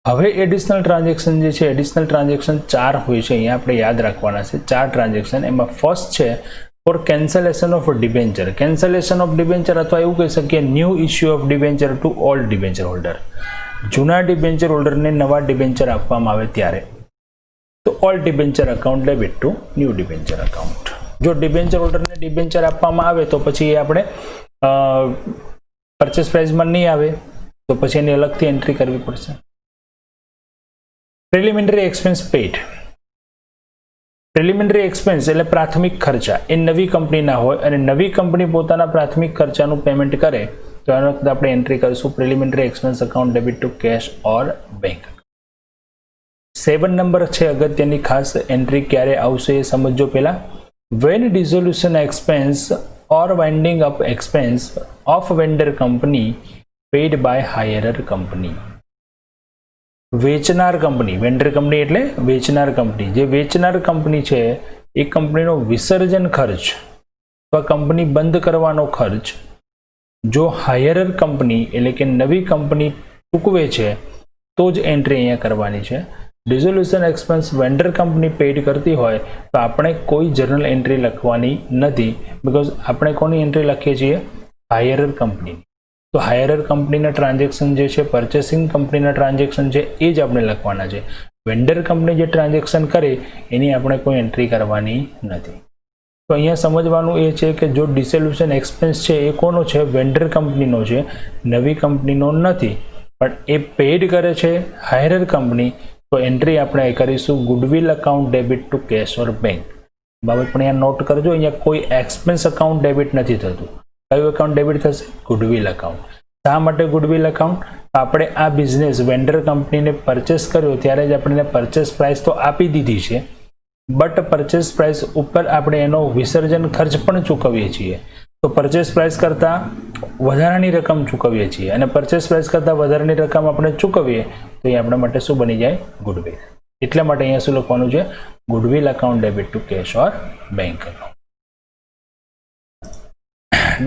હવે એડિશનલ ટ્રાન્ઝેક્શન જે છે, એડિશનલ ટ્રાન્ઝેક્શન ચાર હોય છે, અહીંયા આપણે યાદ રાખવાના છે. ચાર ટ્રાન્ઝેક્શન, એમાં ફર્સ્ટ છે for cancellation of debenture. Cancellation of debenture અથવા એવું કહી શકીએ new issue of debenture to old debenture holder. જૂના ડિબેન્ચર હોલ્ડરને નવા ડિબેન્ચર આપવામાં આવે ત્યારે તો old debenture account debit to new debenture account. જો ડિબેન્ચર હોલ્ડરને ડિબેન્ચર આપવામાં આવે તો પછી એ આપણે પરચેસ પ્રાઇસમાં નહીં આવે તો પછી એની અલગથી એન્ટ્રી કરવી પડશે. Preliminary expense paid. Preliminary expense એટલે પ્રાથમિક ખર્ચા એ નવી કંપનીના હોય અને નવી કંપની પોતાના પ્રાથમિક ખર્ચાનું પેમેન્ટ કરે તો એનો આપણે એન્ટ્રી કરીશું preliminary expense account debit to cash or bank. 7 number છે અગત્યની ખાસ એન્ટ્રી ક્યારે આવશે એ સમજો પહેલા. When dissolution expense or winding up expense of vendor company paid by hirer company. વેચનાર કંપની, વેન્ડર કંપની એટલે વેચનાર કંપની. જે વેચનાર કંપની છે એ કંપનીનો વિસર્જન ખર્ચ અથવા કંપની બંધ કરવાનો ખર્ચ જો હાયરર કંપની એટલે કે નવી કંપની ચૂકવે છે તો જ એન્ટ્રી અહીંયા કરવાની છે. ડિઝોલ્યુશન એક્સપેન્સ વેન્ડર કંપની પેઇડ કરતી હોય તો આપણે કોઈ જર્નલ એન્ટ્રી લખવાની નથી, બિકોઝ આપણે કોની એન્ટ્રી લખીએ છીએ? હાયરર કંપની. તો હાયરર કંપનીના ટ્રાન્ઝેક્શન જે છે, પરચેસિંગ કંપનીના ટ્રાન્ઝેક્શન છે એ જ આપણે લખવાના છે. વેન્ડર કંપની જે ટ્રાન્ઝેક્શન કરે એની આપણે કોઈ એન્ટ્રી કરવાની નથી. તો અહીંયા સમજવાનું એ છે કે જો ડિસોલ્યુશન એક્સપેન્સ છે એ કોનો છે? વેન્ડર કંપનીનો છે, નવી કંપનીનો નથી. પણ એ પેઇડ કરે છે હાયરર કંપની, તો એન્ટ્રી આપણે કરીશું goodwill account debit to cash or bank. બાબત પણ અહીંયા નોટ કરજો, અહીંયા કોઈ એક્સપેન્સ અકાઉન્ટ ડેબિટ નથી થતું. કયું અકાઉન્ટ ડેબિટ થશે? Goodwill account. શા માટે ગુડવિલ અકાઉન્ટ? આપણે આ બિઝનેસ વેન્ડર કંપનીને પરચેસ કર્યો ત્યારે જ આપણે પરચેસ પ્રાઇસ તો આપી દીધી છે, બટ પરચેસ પ્રાઇસ ઉપર આપણે એનો વિસર્જન ખર્ચ પણ ચૂકવીએ છીએ. તો પરચેસ પ્રાઇસ કરતાં વધારાની રકમ ચૂકવીએ છીએ અને પરચેસ પ્રાઇસ કરતાં વધારાની રકમ આપણે ચૂકવીએ તો એ આપણા માટે શું બની જાય? ગુડવિલ. એટલા માટે અહીંયા શું લખવાનું છે? Goodwill account debit to cash or bank account.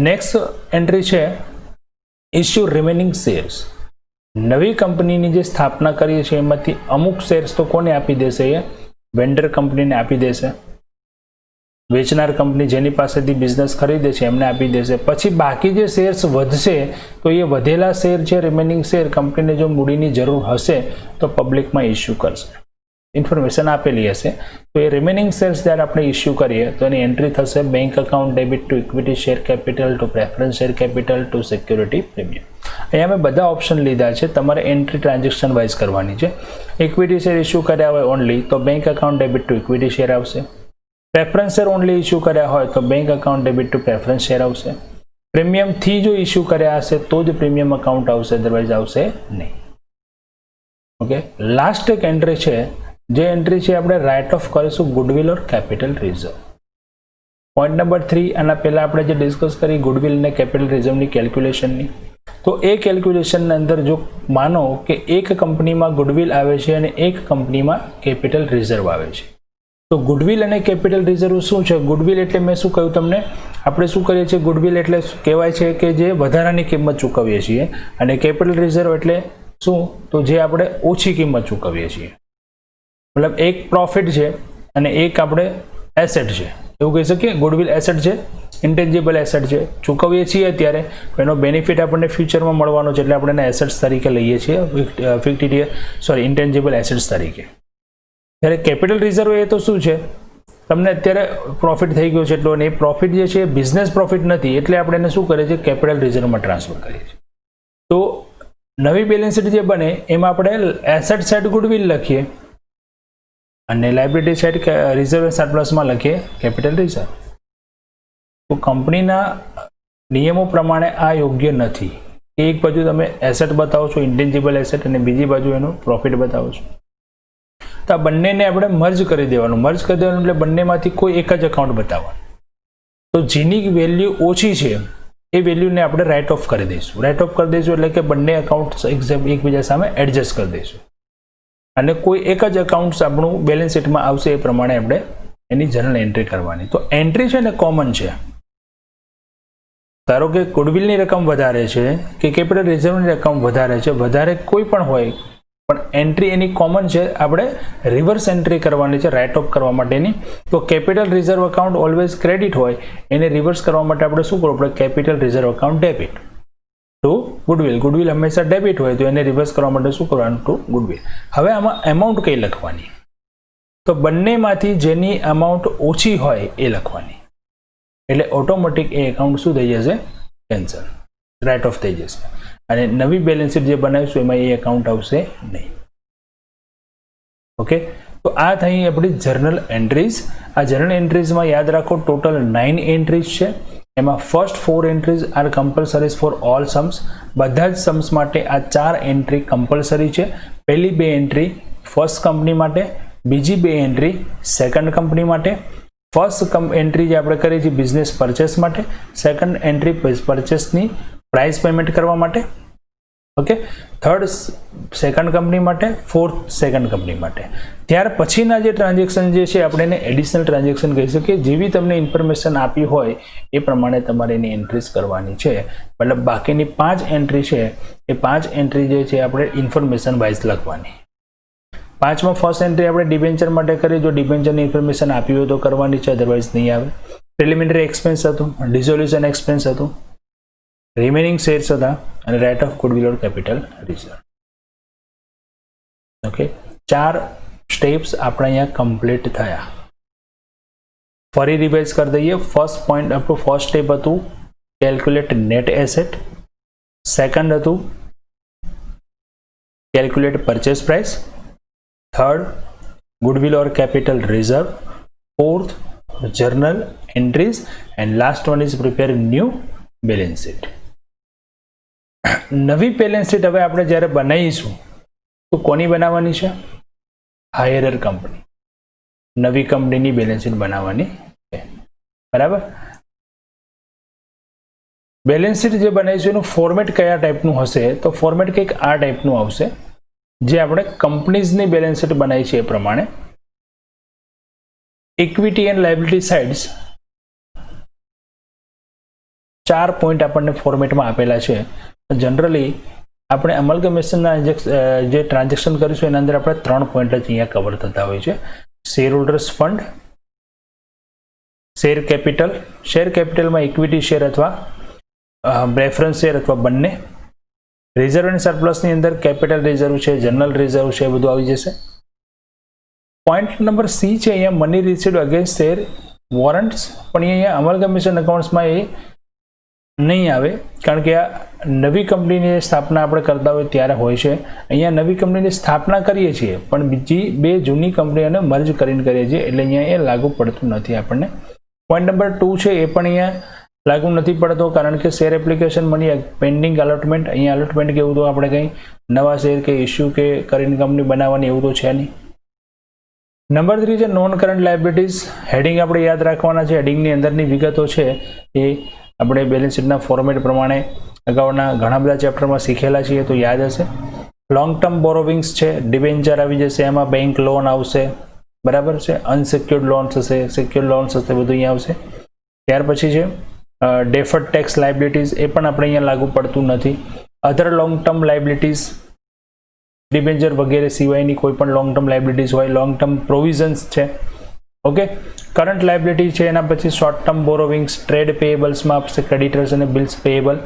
Next entry છે ઇશ્યુ રિમેનિંગ શેર્સ. નવી કંપનીની જે સ્થાપના કરીએ છીએ એમાંથી અમુક શેર્સ તો કોને આપી દેશે? એ વેન્ડર કંપનીને આપી દેશે. વેચનાર કંપની જેની પાસેથી બિઝનેસ ખરીદે છે એમને આપી દેશે. પછી બાકી જે શેર્સ વધશે તો એ વધેલા શેર છે, રિમેનિંગ શેર, કંપનીને જો મૂડીની જરૂર હશે તો પબ્લિકમાં ઇસ્યુ કરશે. ઇન્ફોર્મેશન આપેલી હશે તો એ રિમેનિંગ શેર્સ જ્યારે આપણે ઇસ્યુ કરીએ તો એની એન્ટ્રી થશે bank account debit to equity share capital to preference share capital to security premium. અહીંયા મેં બધા ઓપ્શન લીધા છે, તમારે એન્ટ્રી ટ્રાન્ઝેક્શન વાઇઝ કરવાની છે. ઇક્વિટી શેર ઇસ્યુ કર્યા હોય ઓનલી તો bank account debit to equity share આવશે. પ્રેફરન્સ શેર ઓનલી ઇસ્યુ કર્યા હોય તો bank account debit two preference share આવશે. પ્રીમિયમથી જો ઇસ્યુ કર્યા હશે તો જ પ્રીમિયમ અકાઉન્ટ આવશે, અદરવાઇઝ આવશે નહીં. ઓકે, લાસ્ટ એક એન્ટ્રી છે, જે એન્ટ્રી છે આપણે રાઇટ ઓફ કરીશું goodwill or capital reserve. Point number 3, આના પહેલા આપણે જે ડિસ્કસ કરી ગુડવિલ અને કેપિટલ રિઝર્વની કેલ્ક્યુલેશનની, તો એ કેલ્ક્યુલેશનની અંદર જો માનો કે એક કંપનીમાં ગુડવિલ આવે છે અને એક કંપનીમાં કેપિટલ રિઝર્વ આવે છે, તો ગુડવિલ અને કેપિટલ રિઝર્વ શું છે? ગુડવિલ એટલે મેં શું કહ્યું તમને, આપણે શું કરીએ છીએ? ગુડવિલ એટલે કહેવાય છે કે જે વધારાની કિંમત ચૂકવીએ છીએ, અને કેપિટલ રિઝર્વ એટલે શું? તો જે આપણે ઓછી કિંમત ચૂકવીએ છીએ. મતલબ એક પ્રોફિટ છે અને એક આપણે એસેટ છે, એવું કહી શકીએ. ગુડવિલ એસેટ છે, ઇન્ટેન્જિબલ એસેટ છે, ચૂકવીએ છીએ અત્યારે, એનો બેનિફિટ આપણને ફ્યુચરમાં મળવાનો છે એટલે આપણે એને એસેટ્સ તરીકે લઈએ છીએ, ઇન્ટેન્જિબલ એસેટ્સ તરીકે. ત્યારે કેપિટલ રિઝર્વ એ તો શું છે? તમને અત્યારે પ્રોફિટ થઈ ગયો છે એટલો, અને એ પ્રોફિટ જે છે બિઝનેસ પ્રોફિટ નથી, એટલે આપણે એને શું કરીએ છીએ? કેપિટલ રિઝર્વમાં ટ્રાન્સફર કરીએ છીએ. તો નવી બેલેન્સ શીટ જે બને એમાં આપણે એસેટ સેટ ગુડવિલ લખીએ અને લાયબિલિટી સેટ રિઝર્વ સરપ્લસમાં લખીએ કેપિટલ રિઝર્વ. તો કંપનીના નિયમો પ્રમાણે આ યોગ્ય નથી. એક બાજુ તમે એસેટ બતાવો છો, ઇન્ટેન્જિબલ એસેટ, અને બીજી બાજુ એનો પ્રોફિટ બતાવો છો. તો આ બંનેને આપણે મર્જ કરી દેવાનું. મર્જ કરી દેવાનું એટલે બંનેમાંથી કોઈ એક જ અકાઉન્ટ બતાવવાનું. તો જેની વેલ્યુ ઓછી છે એ વેલ્યુને આપણે રાઇટ ઓફ કરી દઈશું. રાઇટ ઓફ કરી દઈશું એટલે કે બંને અકાઉન્ટ એકબીજા સામે એડજસ્ટ કરી દઈશું, અને કોઈ એક જ અકાઉન્ટ આપણું બેલેન્સ શીટમાં આવશે એ પ્રમાણે આપણે એની જનરલ એન્ટ્રી કરવાની. તો એન્ટ્રી છે ને કોમન છે. ધારો કે ગુડવિલની રકમ વધારે છે કે કેપિટલ રિઝર્વની રકમ વધારે છે, વધારે કોઈ પણ હોય, પણ એન્ટ્રી એની કોમન છે. આપણે રિવર્સ એન્ટ્રી કરવાની છે રાઇટ ઓફ કરવા માટેની. તો capital reserve account always credit હોય, એને રિવર્સ કરવા માટે આપણે શું કરવું પડે? Capital reserve account debit to goodwill. Goodwill હંમેશા ડેબિટ હોય તો એને રિવર્સ કરવા માટે શું કરવાનું? To goodwill. હવે આમાં એમાઉન્ટ કઈ લખવાની? તો બંનેમાંથી જેની અમાઉન્ટ ઓછી હોય એ લખવાની, એટલે ઓટોમેટિક એ એકાઉન્ટ શું થઈ જશે? કેન્સલ, રાઇટ ઓફ થઈ જશે, અને નવી બેલેન્સ શીટ જે બનાવીશું એમાં એ એકાઉન્ટ આવશે નહીં. ઓકે, તો આ થઈ આપણી જર્નલ એન્ટ્રીઝ. આ જર્નલ એન્ટ્રીઝમાં યાદ રાખો ટોટલ 9 એન્ટ્રીઝ છે. એમાં first 4 entries are compulsory for all sums. બધા જ સમ્સ માટે આ 4 એન્ટ્રી કમ્પલસરી છે. પહેલી 2 એન્ટ્રી ફર્સ્ટ કંપની માટે, બીજી 2 એન્ટ્રી સેકન્ડ કંપની માટે. ફર્સ્ટ એન્ટ્રી જે આપણે કરી છે બિઝનેસ પરચેસ માટે, સેકન્ડ એન્ટ્રી પરચેસની પ્રાઇસ પેમેન્ટ કરવા માટે, ઓકે, થર્ડ સેકન્ડ કંપની માટે, ફોર્થ સેકન્ડ કંપની માટે. ત્યાર પછીના જે ટ્રાન્ઝેક્શન જે છે આપણે એને એડિશનલ ટ્રાન્ઝેક્શન કહી શકીએ. જેવી તમને ઇન્ફોર્મેશન આપી હોય એ પ્રમાણે તમારે એની એન્ટ્રીઝ કરવાની છે. મતલબ બાકીની 5 એન્ટ્રી છે એ 5 એન્ટ્રી જે છે આપણે ઇન્ફોર્મેશન વાઇઝ લખવાની. 5માં ફર્સ્ટ એન્ટ્રી આપણે ડિબેન્ચર માટે કરી. જો ડિબેન્ચરની ઇન્ફોર્મેશન આપી હોય તો કરવાની છે, અધરવાઇઝ નહીં આવે. પ્રિલિમિનરી એક્સપેન્સ હતું, ડિઝોલ્યુશન એક્સપેન્સ હતું, રિમેનિંગ શેર્સ હતા અને write off goodwill or capital reserve. Okay, 4 steps આપણે અહીંયા કમ્પ્લીટ થયા. ફરી રિવાઇઝ કરી દઈએ. ફર્સ્ટ પોઈન્ટ આપણું ફર્સ્ટ સ્ટેપ હતું કેલ્ક્યુલેટ નેટ એસેટ. સેકન્ડ હતું calculate purchase price. Third goodwill or capital reserve. Fourth journal entries and last one is prepare new balance sheet. નવી બેલેન્સ શીટ હવે આપણે જ્યારે બનાવીશું તો કોની બનાવવાની છે? હાયરર કંપની, નવી કંપનીની બેલેન્સ શીટ બનાવવાની છે. બરાબર. બેલેન્સ શીટ જે બનાવીશું એનું ફોર્મેટ કયા ટાઈપનું હશે? તો ફોર્મેટ કંઈક આ ટાઈપનું આવશે જે આપણે કંપનીઝની બેલેન્સ શીટ બનાવી છે એ પ્રમાણે. Equity and liability sides 4 point આપણને ફોર્મેટમાં આપેલા છે. જનરલી આપણે અમલગમેશનના જે ટ્રાન્ઝેક્શન કરીશું એના અંદર આપણે 3 પોઈન્ટ જ અહીંયા કવર થતા હોય છે. Share holders fund, share capital. Share કેપિટલમાં ઇક્વિટી શેર અથવા પ્રેફરન્સ શેર અથવા બંને. રિઝર્વ એન્ડ સરપ્લસની અંદર કેપિટલ રિઝર્વ છે, જનરલ રિઝર્વ છે, એ બધું આવી જશે. પોઈન્ટ નંબર સી છે અહીંયા મની રિસીવ્ડ અગેન્સ્ટ શેર વોરંટ્સ. પણ અહીંયા અમલગમેશન એકાઉન્ટ્સમાં એ નહીં આવે કારણ કે આ નવી કંપનીની સ્થાપના આપણે કરતા હોય ત્યારે હોય છે. અહીંયા નવી કંપનીની સ્થાપના કરીએ છીએ પણ બીજી 2 જૂની કંપનીઓને મર્જ કરીને કરીએ છીએ એટલે અહીંયા એ લાગુ પડતું નથી આપણને. પોઈન્ટ નંબર 2 છે એ પણ અહીંયા લાગુ નથી પડતો કારણ કે share application money pending allotment. અહીંયા અલોટમેન્ટ કેવું તો આપણે કંઈ નવા શેર કે ઇસ્યુ કે કરીને કંપની બનાવવાની એવું તો છે નહીં. નંબર 3 છે નોન કરંટ લાયબિલિટીઝ. હેડિંગ આપણે યાદ રાખવાના છે. હેડિંગની અંદરની વિગતો છે એ આપણે બેલેન્સ શીટના ફોર્મેટ પ્રમાણે અગાઉના ઘણા બધા ચેપ્ટરમાં શીખેલા છીએ તો યાદ હશે. લોંગ ટર્મ બોરોવિંગ્સ છે, ડિબેન્ચર આવી જશે, એમાં બેંક લોન આવશે. બરાબર છે. અનસિક્યોર્ડ લોન્સ હશે, સિક્યોર્ડ લોન્સ હશે, બધું અહીંયા આવશે. ત્યાર પછી છે ડેફર્ડ ટેક્સ લાયબિલિટીઝ. એ પણ આપણે અહીંયા લાગુ પડતું નથી. અધર લોંગ ટર્મ લાયબિલિટીઝ, ડિબેન્ચર વગેરે સિવાયની કોઈ પણ લોંગ ટર્મ લાયબિલિટીઝ હોય. લોંગ ટર્મ પ્રોવિઝન્સ છે. ઓકે, કરંટ લાયબિલિટી છે. એના પછી શોર્ટ ટર્મ બોરોવિંગ્સ, ટ્રેડ પેએબલ્સમાં આપશે ક્રેડિટર્સ અને બિલ્સ પેએબલ.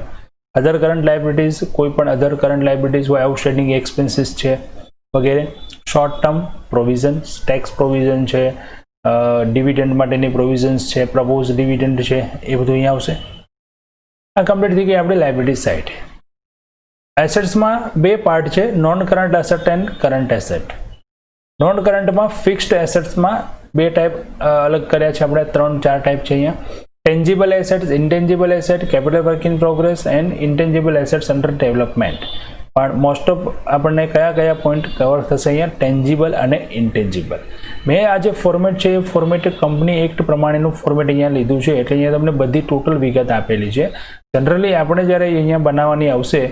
અધર કરંટ લાયબિલિટીઝ, કોઈ પણ અધર કરંટ લાયબિલિટીઝ હોય, આઉટસ્ટેન્ડિંગ એક્સપેન્સીસ છે વગેરે. Short term provisions, tax provision છે, ડિવિડન્ડ માટેની પ્રોવિઝન્સ છે, પ્રપોઝ ડિવિડન્ડ છે, એ બધું અહીંયા આવશે. આ કમ્પ્લીટ થઈ ગઈ આપણી લાયબિલિટી સાઇડ. એસેટ્સમાં 2 પાર્ટ છે, non current asset end current asset. Non કરંટમાં ફિક્સ્ડ એસેટ્સમાં 2 ટાઈપ અલગ કર્યા છે આપણે. 3-4 ટાઈપ છે અહીંયા. Tangible assets, intangible asset, capital work in progress and intangible assets under development. પણ મોસ્ટ ઓફ આપણને કયા પોઈન્ટ કવર થશે અહીંયા? ટેન્જિબલ અને ઇન્ટેન્જિબલ. મેં આ જે ફોર્મેટ છે એ ફોર્મેટ કંપની એક્ટ પ્રમાણેનું ફોર્મેટ અહીંયા લીધું છે એટલે અહીંયા તમને બધી ટોટલ વિગત આપેલી છે. જનરલી આપણે જ્યારે અહીંયા બનાવવાની આવશે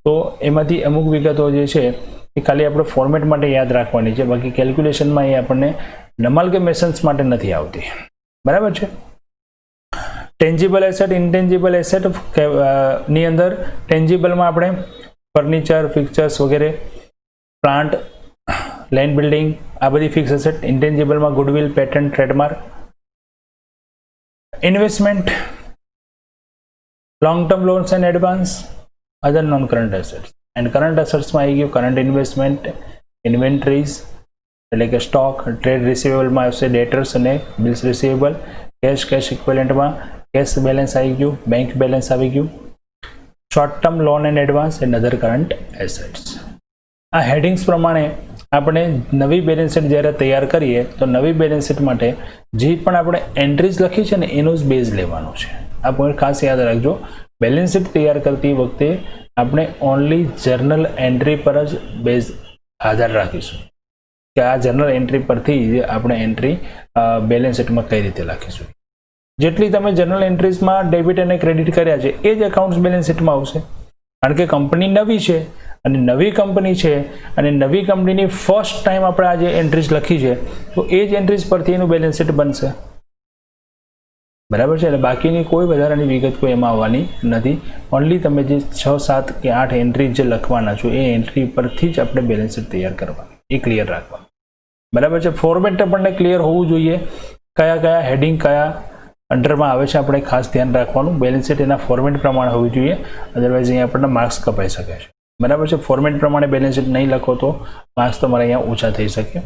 તો એમાંથી અમુક વિગતો જે છે એ ખાલી આપણે ફોર્મેટ માટે યાદ રાખવાની છે. બાકી કેલ્ક્યુલેશનમાં એ આપણને અમલગમેશન્સ માટે નથી આવતી. બરાબર છે. ટેન્જિબલ એસેટ, ઇન્ટેન્જિબલ એસેટ ની અંદર ટેન્જિબલમાં આપણે ફર્નિચર, ફિક્ચર્સ વગેરે, પ્લાન્ટ, લેન્ડ બિલ્ડિંગ, આ બધી ફિક્સ એસેટ. ઇન્ટેન્જિબલમાં goodwill, patent, trademark. Investment, long term loans and advance, other non current assets. And current એસેટ્સમાં આવી ગયું કરંટ ઇન્વેસ્ટમેન્ટ, ઇન્વેન્ટરીઝ એટલે કે સ્ટોક. ટ્રેડ રિસીવેબલમાં આવશે ડેટર્સ અને બિલ્સ રિસીવેબલ. કેશ ઇક્વિવેલન્ટમાં કેશ બેલેન્સ આવી ગયું, બેંક બેલેન્સ આવી ગયું. Short term loan and advance and other current assets. આ હેડિંગ્સ પ્રમાણે આપણે નવી બેલેન્સ શીટ જ્યારે તૈયાર કરીએ તો નવી બેલેન્સ શીટ માટે જે પણ આપણે એન્ટ્રીઝ લખી છે ને એનું જ બેઝ લેવાનું છે. આ પોઈન્ટ ખાસ યાદ રાખજો. બેલેન્સ શીટ તૈયાર કરતી વખતે આપણે ઓનલી જર્નલ એન્ટ્રી પર જ બેઝ આધાર રાખીશું કે આ જર્નલ એન્ટ્રી પરથી આપણે એન્ટ્રી બેલેન્સ શીટમાં કઈ રીતે લખીશું. જેટલી તમે જર્નલ એન્ટ્રીઝમાં ડેબિટ અને ક્રેડિટ કર્યા છે એ જ એકાઉન્ટ્સ બેલેન્સ શીટમાં આવશે. કારણ કે કંપની નવી છે અને નવી કંપની છે અને નવી કંપનીની ફર્સ્ટ ટાઈમ આપણે આ જે એન્ટ્રીઝ લખી છે તો એ જ એન્ટ્રીઝ પરથી એનું બેલેન્સ શીટ બનશે, બરાબર છે. એટલે બાકીની કોઈ વધારાની વિગત કોઈ એમાં આવવાની નથી. ઓનલી તમે જે 6, 7 કે 8 એન્ટ્રી જે લખવાના છો એ એન્ટ્રી પરથી જ આપણે બેલેન્સ શીટ તૈયાર કરવાનું, એ ક્લિયર રાખવાનું, બરાબર છે. ફોર્મેટ આપણને ક્લિયર હોવું જોઈએ, કયા કયા હેડિંગ કયા અંડરમાં આવે છે આપણે ખાસ ધ્યાન રાખવાનું. બેલેન્સ શીટ એના ફોર્મેટ પ્રમાણે હોવી જોઈએ, અદરવાઇઝ અહીંયા આપણને માર્ક્સ કપાઈ શકે છે, બરાબર છે. ફોર્મેટ પ્રમાણે બેલેન્સ શીટ નહીં લખો તો માર્ક્સ તમારે અહીંયા ઓછા થઈ શકે.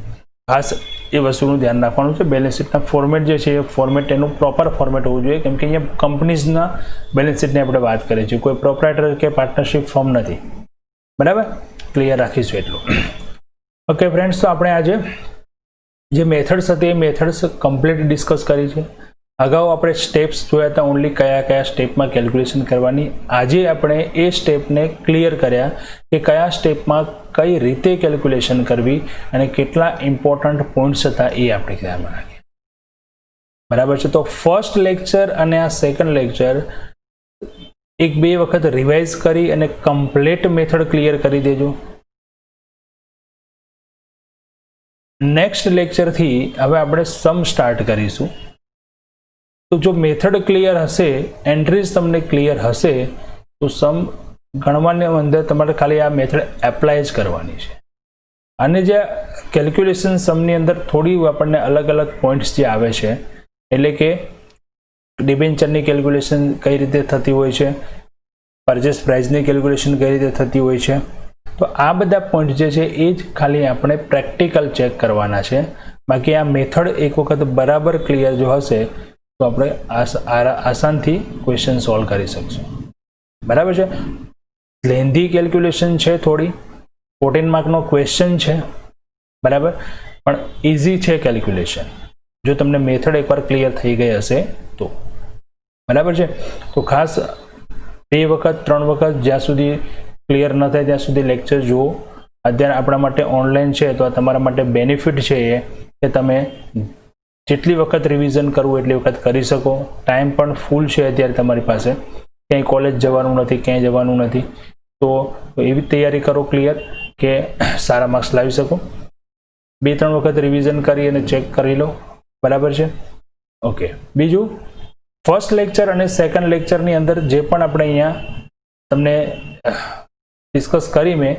ખાસ એ વસ્તુનું ધ્યાન રાખવાનું છે. બેલેન્સ શીટના ફોર્મેટ જે છે એ ફોર્મેટ એનું પ્રોપર ફોર્મેટ હોવું જોઈએ, કેમ કે અહીંયા કંપનીઝના બેલેન્સ શીટની આપણે વાત કરીએ છીએ, કોઈ પ્રોપ્રાઇટર કે પાર્ટનરશિપ ફોર્મ નથી, બરાબર. ક્લિયર રાખીશું એટલું. ઓકે ફ્રેન્ડ્સ, તો આપણે આજે જે મેથડ્સ હતી એ મેથડ્સ કમ્પ્લીટ ડિસ્કસ કરી છે. અગાઉ આપણે સ્ટેપ્સ જોયા હતા, ઓનલી કયા કયા સ્ટેપમાં કેલ્ક્યુલેશન કરવાની. આજે આપણે એ સ્ટેપને ક્લિયર કર્યા કે કયા સ્ટેપમાં કઈ રીતે કેલ્ક્યુલેશન કરવી અને કેટલા ઇમ્પોર્ટન્ટ પોઈન્ટ્સ હતા એ આપણે ધ્યાનમાં રાખીએ, બરાબર છે. તો ફર્સ્ટ લેક્ચર અને આ સેકન્ડ લેક્ચર 1-2 વખત રિવાઇઝ કરી અને કમ્પ્લીટ મેથડ ક્લિયર કરી દેજો. નેક્સ્ટ લેક્ચરથી હવે આપણે સમ સ્ટાર્ટ કરીશું. તો જો મેથડ ક્લિયર હશે, એન્ટ્રીઝ તમને ક્લિયર હશે, તો સમ ગણવાની અંદર તમારે ખાલી આ મેથડ એપ્લાય જ કરવાની છે. અને જે કેલ્ક્યુલેશન સમની અંદર થોડી આપણને અલગ અલગ પોઈન્ટ્સ જે આવે છે, એટલે કે ડિબેન્ચરની કેલ્ક્યુલેશન કઈ રીતે થતી હોય છે, પરચેસ પ્રાઇસની કેલ્ક્યુલેશન કઈ રીતે થતી હોય છે, તો આ બધા પોઈન્ટ જે છે એ જ ખાલી આપણે પ્રેક્ટિકલ ચેક કરવાના છે. બાકી આ મેથડ એક વખત બરાબર ક્લિયર જો હશે તો આપણે આસાનથી ક્વેશ્ચન સોલ્વ કરી શકશું, બરાબર છે. લેન્ધી કેલ્ક્યુલેશન છે, થોડી 14 માર્કનો ક્વેશ્ચન છે, બરાબર, પણ ઇઝી છે કેલ્ક્યુલેશન જો તમને મેથડ એકવાર ક્લિયર થઈ ગઈ હશે તો, બરાબર છે. તો ખાસ 2 વખત 3 વખત જ્યાં સુધી ક્લિયર ન થાય ત્યાં સુધી લેક્ચર જુઓ. અત્યારે આપણા માટે ઓનલાઈન છે તો આ તમારા માટે બેનિફિટ છે એ કે તમે જેટલી વખત રિવિઝન કરવું એટલી વખત કરી શકો. ટાઈમ પણ ફૂલ છે અત્યારે તમારી પાસે, ક્યાંય કોલેજ જવાનું નથી, ક્યાંય જવાનું નથી, તો એવી તૈયારી કરો ક્લિયર કે સારા માર્ક્સ લાવી શકો. 2-3 વખત રિવિઝન કરી અને ચેક કરી લો, બરાબર છે. ઓકે, બીજું ફર્સ્ટ લેક્ચર અને સેકન્ડ લેક્ચરની અંદર જે પણ આપણે અહીંયા તમને ડિસ્કસ કરી મેં,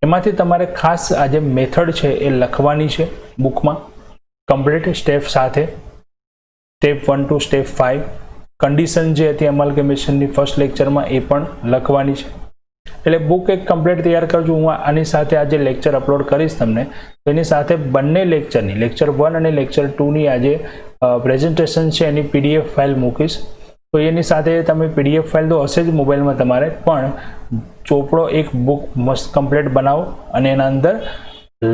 એમાંથી તમારે ખાસ આ જે મેથડ છે એ લખવાની છે બુકમાં કમ્પ્લીટ સ્ટેપ સાથે, સ્ટેપ 1 to સ્ટેપ 5. કન્ડિશન જે હતી અમલગમેશનની ફર્સ્ટ લેક્ચરમાં એ પણ લખવાની છે. એટલે બુક એક કમ્પ્લીટ તૈયાર કરજો. હું આની સાથે આજે લેક્ચર અપલોડ કરીશ તમને, તો એની સાથે બંને લેક્ચરની, લેક્ચર 1 અને લેક્ચર 2ની આજે પ્રેઝન્ટેશન છે એની PDF ફાઇલ મૂકીશ. તો એની સાથે તમે PDF ફાઇલ તો હશે જ મોબાઈલમાં તમારે, પણ ચોપડો એક બુક મસ્ત કમ્પ્લીટ બનાવો અને એના અંદર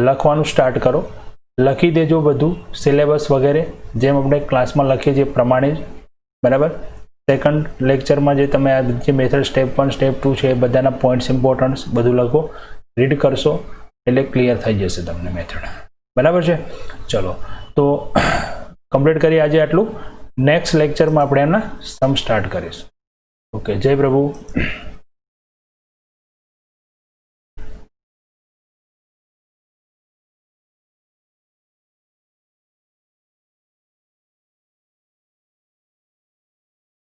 લખવાનું સ્ટાર્ટ કરો. લખી દેજો બધું સિલેબસ વગેરે જેમ આપણે ક્લાસમાં લખીએ છીએ પ્રમાણે જ, બરાબર. સેકન્ડ લેક્ચરમાં જે તમે આ જે મેથડ સ્ટેપ 1 સ્ટેપ 2 છે એ બધાના પોઈન્ટ્સ ઇમ્પોર્ટન્સ બધું લખો, રીડ કરશો એટલે ક્લિયર થઈ જશે તમને મેથડ, બરાબર છે. ચલો, તો કમ્પ્લીટ કરીએ આજે આટલું. નેક્સ્ટ લેક્ચરમાં આપણે એના સમ સ્ટાર્ટ કરીશું. ઓકે, જય પ્રભુ.